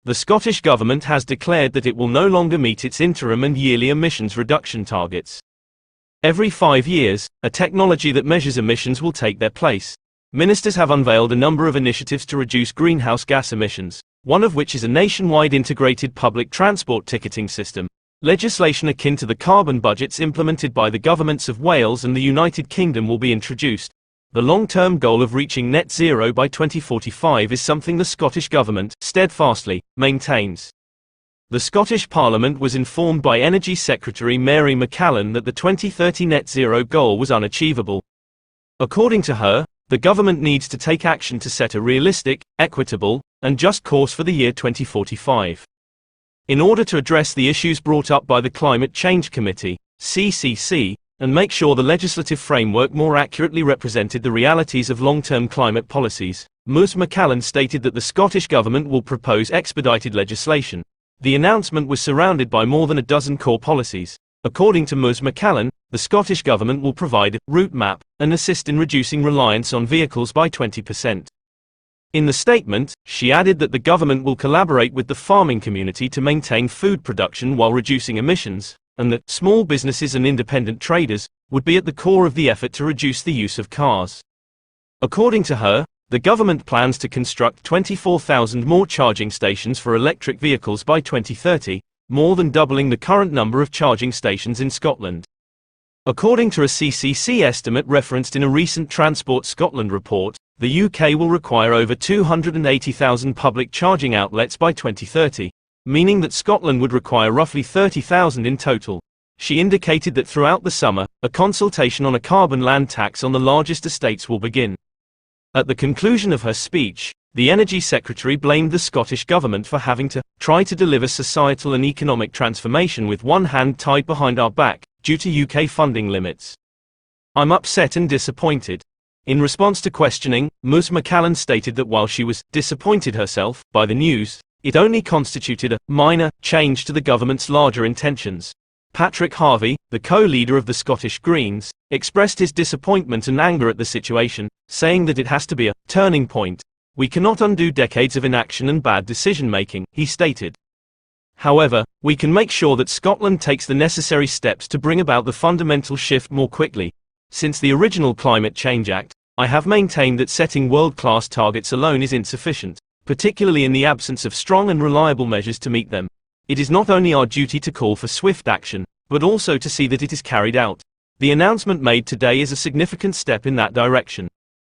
The Scottish Government has declared that it will no longer meet its interim and yearly emissions reduction targets. Every 5 years, a technology that measures emissions will take their place. Ministers have unveiled a number of initiatives to reduce greenhouse gas emissions, one of which is a nationwide integrated public transport ticketing system. Legislation akin to the carbon budgets implemented by the governments of Wales and the United Kingdom will be introduced. The long-term goal of reaching net zero by 2045 is something the Scottish Government, steadfastly, maintains. The Scottish Parliament was informed by Energy Secretary Mary McCallan that the 2030 net zero goal was unachievable. According to her, the government needs to take action to set a realistic, equitable, and just course for the year 2045. In order to address the issues brought up by the Climate Change Committee, CCC, and make sure the legislative framework more accurately represented the realities of long-term climate policies, Ms McCallan stated that the Scottish Government will propose expedited legislation. The announcement was surrounded by more than a dozen core policies. According to Ms McCallan, the Scottish Government will provide a route map and assist in reducing reliance on vehicles by 20%. In the statement, she added that the government will collaborate with the farming community to maintain food production while reducing emissions, and that small businesses and independent traders would be at the core of the effort to reduce the use of cars. According to her, the government plans to construct 24,000 more charging stations for electric vehicles by 2030, more than doubling the current number of charging stations in Scotland. According to a CCC estimate referenced in a recent Transport Scotland report, the UK will require over 280,000 public charging outlets by 2030, meaning that Scotland would require roughly 30,000 in total. She indicated that throughout the summer, a consultation on a carbon land tax on the largest estates will begin. At the conclusion of her speech, the Energy Secretary blamed the Scottish Government for having to try to deliver societal and economic transformation with one hand tied behind our back, due to UK funding limits. "I'm upset and disappointed." In response to questioning, Ms McCallan stated that while she was disappointed herself by the news, it only constituted a minor change to the government's larger intentions. Patrick Harvey, the co-leader of the Scottish Greens, expressed his disappointment and anger at the situation, saying that it has to be a turning point. "We cannot undo decades of inaction and bad decision-making," he stated. "However, we can make sure that Scotland takes the necessary steps to bring about the fundamental shift more quickly. Since the original Climate Change Act, I have maintained that setting world-class targets alone is insufficient, particularly in the absence of strong and reliable measures to meet them. It is not only our duty to call for swift action, but also to see that it is carried out. The announcement made today is a significant step in that direction."